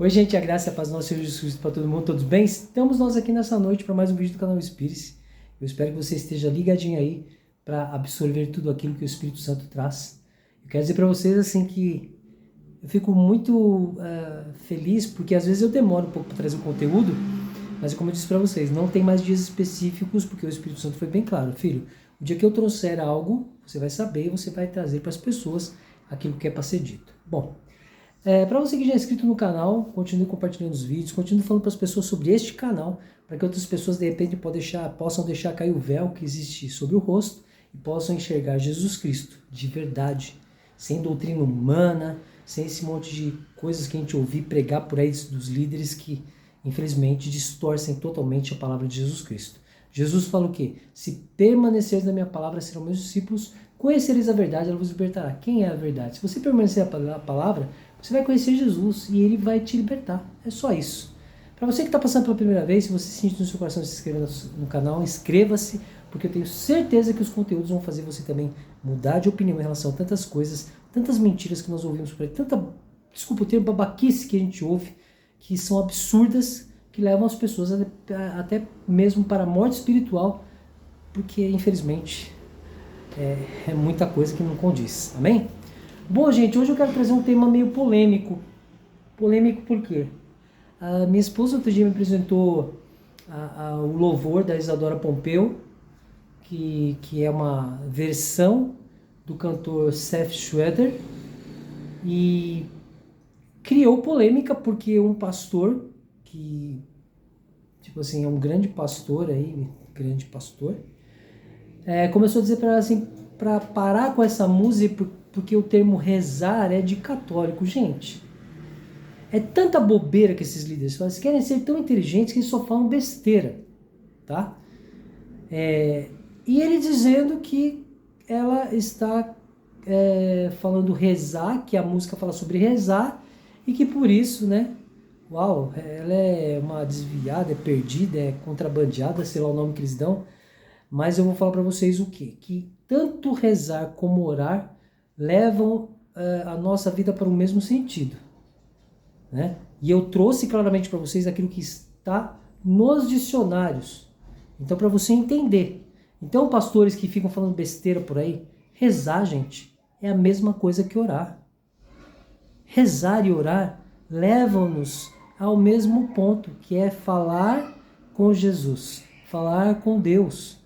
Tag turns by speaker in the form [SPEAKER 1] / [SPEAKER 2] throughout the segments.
[SPEAKER 1] Oi, gente, a graça e a paz do nosso Senhor Jesus Cristo para todo mundo, todos bem? Estamos nós aqui nessa noite para mais um vídeo do canal Espírito. Eu espero que você esteja ligadinho aí para absorver tudo aquilo que o Espírito Santo traz. Eu quero dizer para vocês assim que eu fico muito feliz porque às vezes eu demoro um pouco para trazer o conteúdo, mas como eu disse para vocês, não tem mais dias específicos porque o Espírito Santo foi bem claro. Filho, o dia que eu trouxer algo, você vai saber e você vai trazer para as pessoas aquilo que é para ser dito. Bom, para você que já é inscrito no canal, continue compartilhando os vídeos, continue falando para as pessoas sobre este canal, para que outras pessoas de repente possam deixar cair o véu que existe sobre o rosto e possam enxergar Jesus Cristo de verdade, sem doutrina humana, sem esse monte de coisas que a gente ouve pregar por aí dos líderes que infelizmente distorcem totalmente a palavra de Jesus Cristo. Jesus fala o quê? Se permaneceres na minha palavra, serão meus discípulos, conhecereis a verdade, ela vos libertará. Quem é a verdade? Se você permanecer na palavra, você vai conhecer Jesus e ele vai te libertar. É só isso. Para você que está passando pela primeira vez, se você sente no seu coração de se inscrever no canal, inscreva-se, porque eu tenho certeza que os conteúdos vão fazer você também mudar de opinião em relação a tantas coisas, tantas mentiras que nós ouvimos por aí, desculpa o termo, babaquice que a gente ouve, que são absurdas, que levam as pessoas até mesmo para a morte espiritual, porque infelizmente é muita coisa que não condiz. Amém? Bom, gente, hoje eu quero trazer um tema meio polêmico. Polêmico por quê? A minha esposa outro dia me apresentou o louvor da Isadora Pompeu, que é uma versão do cantor Seth Schroeder, e criou polêmica porque um pastor, que tipo assim, é um grande pastor, começou a dizer para ela assim, para parar com essa música, porque o termo rezar é de católico. Gente, é tanta bobeira que esses líderes fazem, eles querem ser tão inteligentes que eles só falam besteira, tá? E ele dizendo que ela está falando rezar, que a música fala sobre rezar, e que por isso, né, uau, ela é uma desviada, é perdida, é contrabandeada, sei lá o nome que eles dão, mas eu vou falar para vocês o quê? Que tanto rezar como orar levam a nossa vida para o mesmo sentido, né? E eu trouxe claramente para vocês aquilo que está nos dicionários. Então, para você entender. Então, pastores que ficam falando besteira por aí, rezar, gente, é a mesma coisa que orar. Rezar e orar levam-nos ao mesmo ponto, que é falar com Jesus, falar com Deus.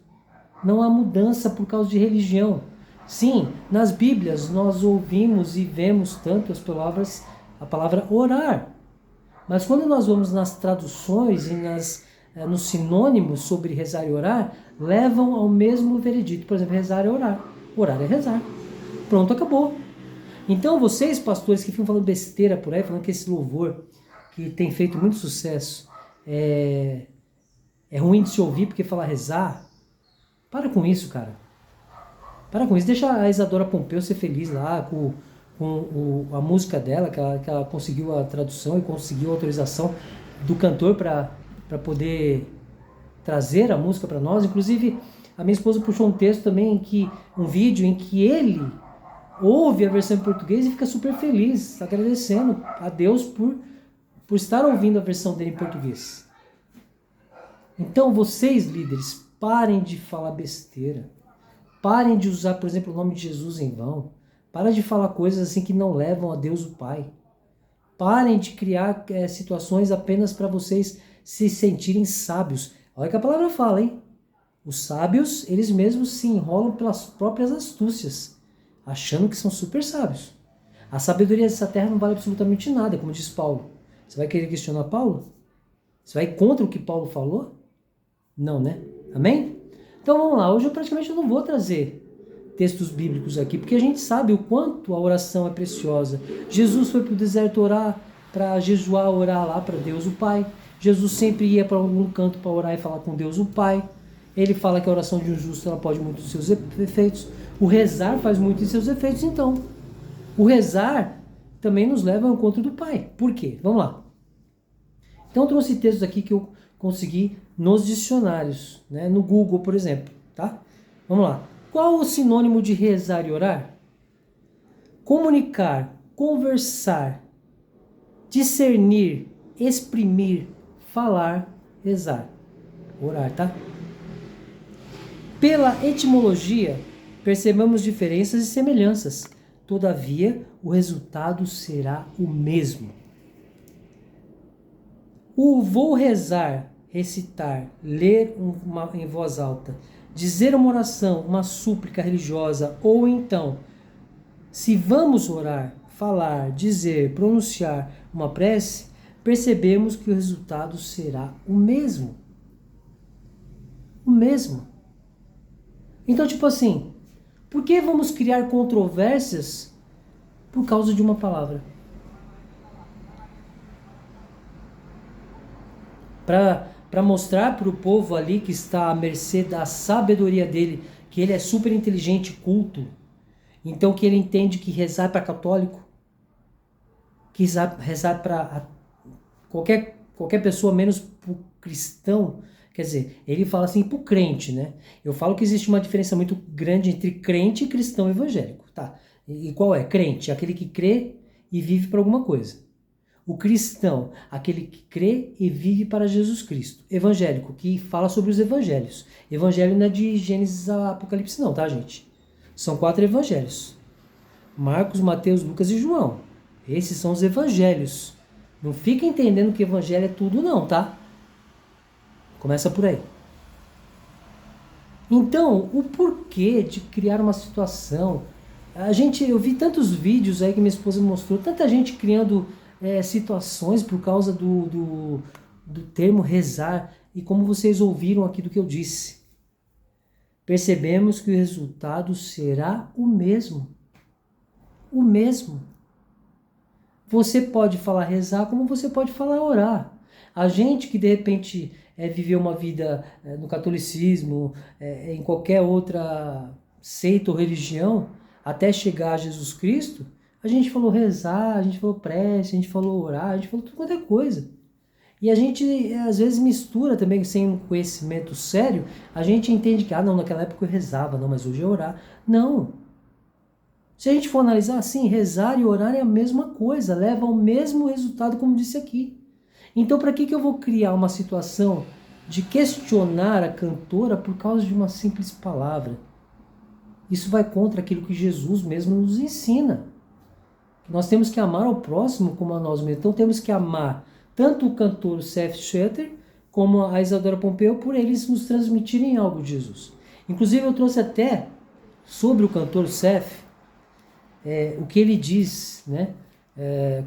[SPEAKER 1] Não há mudança por causa de religião. Sim, nas Bíblias nós ouvimos e vemos tanto a palavra orar. Mas quando nós vamos nas traduções e nos sinônimos sobre rezar e orar, levam ao mesmo veredito. Por exemplo, rezar é orar. Orar é rezar. Pronto, acabou. Então vocês, pastores, que ficam falando besteira por aí, falando que esse louvor, que tem feito muito sucesso, é ruim de se ouvir porque fala rezar, para com isso, cara. Para com isso. Deixa a Isadora Pompeu ser feliz lá com a música dela, que ela conseguiu a tradução e conseguiu a autorização do cantor para poder trazer a música para nós. Inclusive, a minha esposa puxou um texto também, um vídeo em que ele ouve a versão em português e fica super feliz, agradecendo a Deus por estar ouvindo a versão dele em português. Então, vocês, líderes, parem de falar besteira. Parem de usar, por exemplo, o nome de Jesus em vão. Parem de falar coisas assim que não levam a Deus o Pai. Parem de criar situações apenas para vocês se sentirem sábios. Olha o que a palavra fala, hein? Os sábios, eles mesmos se enrolam pelas próprias astúcias, achando que são super sábios. A sabedoria dessa terra não vale absolutamente nada, como diz Paulo. Você vai querer questionar Paulo? Você vai contra o que Paulo falou? Não, né? Amém? Então vamos lá, hoje eu praticamente não vou trazer textos bíblicos aqui, porque a gente sabe o quanto a oração é preciosa. Jesus foi para o deserto orar, para jejuar, orar lá para Deus o Pai. Jesus sempre ia para algum canto para orar e falar com Deus o Pai. Ele fala que a oração de um justo ela pode muito dos seus efeitos. O rezar faz muito de seus efeitos, então. O rezar também nos leva ao encontro do Pai. Por quê? Vamos lá. Então eu trouxe textos aqui que eu consegui nos dicionários, né? No Google, por exemplo, tá? Vamos lá. Qual o sinônimo de rezar e orar? Comunicar, conversar, discernir, exprimir, falar, rezar. Orar, tá? Pela etimologia, percebemos diferenças e semelhanças. Todavia, o resultado será o mesmo. O vou rezar, recitar, ler em voz alta, dizer uma oração, uma súplica religiosa, ou então, se vamos orar, falar, dizer, pronunciar uma prece, percebemos que o resultado será o mesmo. O mesmo. Então, tipo assim, por que vamos criar controvérsias por causa de uma palavra? Para mostrar para o povo ali que está à mercê da sabedoria dele, que ele é super inteligente e culto, então que ele entende que rezar para católico, que rezar para qualquer pessoa, menos para o cristão, quer dizer, ele fala assim para o crente, né? Eu falo que existe uma diferença muito grande entre crente e cristão evangélico, tá? E qual é? Crente, aquele que crê e vive para alguma coisa. O cristão, aquele que crê e vive para Jesus Cristo. Evangélico, que fala sobre os evangelhos. Evangelho não é de Gênesis a Apocalipse não, tá, gente? São 4 evangelhos. Marcos, Mateus, Lucas e João. Esses são os evangelhos. Não fica entendendo que evangelho é tudo não, tá? Começa por aí. Então, o porquê de criar uma situação... Eu vi tantos vídeos aí que minha esposa me mostrou, tanta gente criando situações por causa do termo rezar, e como vocês ouviram aqui do que eu disse, percebemos que o resultado será o mesmo. O mesmo. Você pode falar rezar como você pode falar orar. A gente que de repente viveu uma vida no catolicismo, em qualquer outra seita ou religião, até chegar a Jesus Cristo, a gente falou rezar, a gente falou prece, a gente falou orar, a gente falou tudo quanto é coisa. E a gente, às vezes, mistura também, sem um conhecimento sério, a gente entende que, não, naquela época eu rezava, não, mas hoje é orar. Não. Se a gente for analisar assim, rezar e orar é a mesma coisa, leva ao mesmo resultado, como disse aqui. Então, para que eu vou criar uma situação de questionar a cantora por causa de uma simples palavra? Isso vai contra aquilo que Jesus mesmo nos ensina. Nós temos que amar ao próximo como a nós mesmos. Então temos que amar tanto o cantor Seth Schutter como a Isadora Pompeu por eles nos transmitirem algo de Jesus. Inclusive eu trouxe até sobre o cantor Seth o que ele diz, né?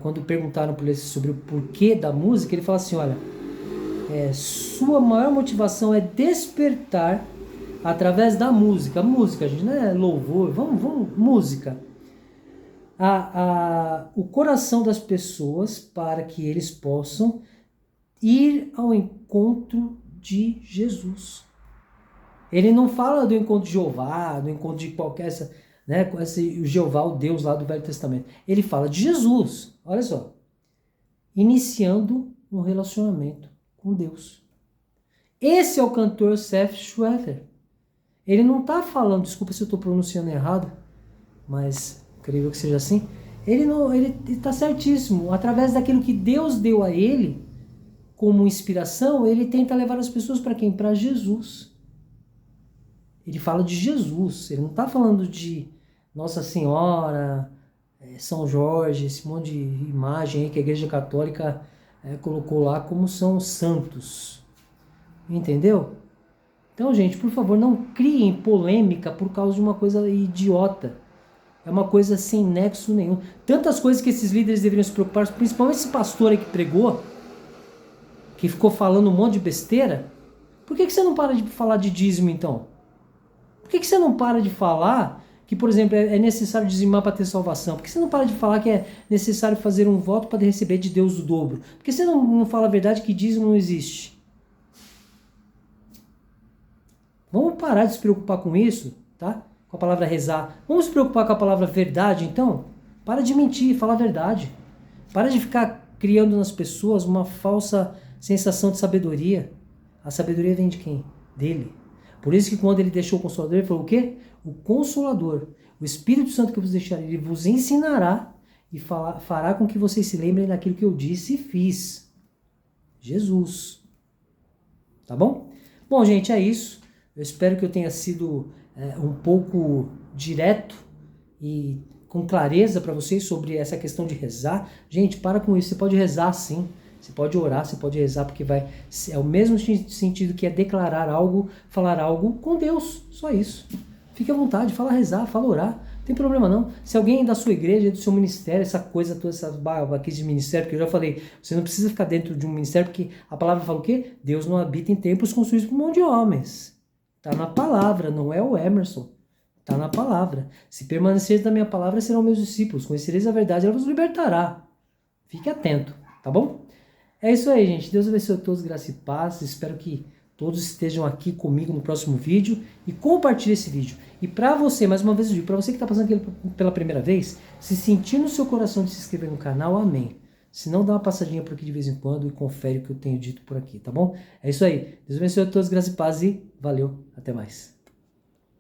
[SPEAKER 1] Quando perguntaram para ele sobre o porquê da música, ele fala assim, olha, sua maior motivação é despertar através da música. Música, gente, não é louvor, vamos música. O coração das pessoas para que eles possam ir ao encontro de Jesus. Ele não fala do encontro de Jeová, do encontro de qualquer... o Jeová, o Deus lá do Velho Testamento. Ele fala de Jesus, olha só. Iniciando um relacionamento com Deus. Esse é o cantor Seth Schutter. Ele não está falando, desculpa se eu estou pronunciando errado, mas creio que seja assim. Ele está certíssimo. Através daquilo que Deus deu a ele, como inspiração, ele tenta levar as pessoas para quem? Para Jesus. Ele fala de Jesus. Ele não está falando de Nossa Senhora, São Jorge, esse monte de imagem aí que a Igreja Católica colocou lá como são santos. Entendeu? Então, gente, por favor, não criem polêmica por causa de uma coisa idiota. É uma coisa sem nexo nenhum. Tantas coisas que esses líderes deveriam se preocupar, principalmente esse pastor aí que pregou, que ficou falando um monte de besteira. Por que você não para de falar de dízimo, então? Por que você não para de falar que, por exemplo, é necessário dizimar para ter salvação? Por que você não para de falar que é necessário fazer um voto para receber de Deus o dobro? Por que você não fala a verdade que dízimo não existe? Vamos parar de se preocupar com isso, tá? Com a palavra rezar. Vamos se preocupar com a palavra verdade, então? Para de mentir, fala a verdade. Para de ficar criando nas pessoas uma falsa sensação de sabedoria. A sabedoria vem de quem? Dele. Por isso que quando ele deixou o Consolador, ele falou o quê? O Consolador, o Espírito Santo que eu vos deixarei, ele vos ensinará e fará com que vocês se lembrem daquilo que eu disse e fiz. Jesus. Tá bom? Bom, gente, é isso. Eu espero que eu tenha sido um pouco direto e com clareza para vocês sobre essa questão de rezar. Gente, para com isso. Você pode rezar sim. Você pode orar, você pode rezar, porque é o mesmo sentido que é declarar algo, falar algo com Deus. Só isso. Fique à vontade, fala rezar, fala orar. Não tem problema não. Se alguém da sua igreja, do seu ministério, essa coisa toda, essas babaquices de ministério, porque eu já falei, você não precisa ficar dentro de um ministério, porque a palavra fala o quê? Deus não habita em templos construídos por mão de homens. Está na palavra, não é o Emerson. Está na palavra. Se permaneceres na minha palavra, serão meus discípulos. Conhecereis a verdade, ela vos libertará. Fique atento, tá bom? É isso aí, gente. Deus abençoe a todos, graça e paz. Espero que todos estejam aqui comigo no próximo vídeo e compartilhe esse vídeo. E para você, mais uma vez eu digo, para você que está passando aqui pela primeira vez, se sentir no seu coração de se inscrever no canal, amém. Se não, dá uma passadinha por aqui de vez em quando e confere o que eu tenho dito por aqui, tá bom? É isso aí. Deus abençoe a todos, graça e paz e valeu. Até mais.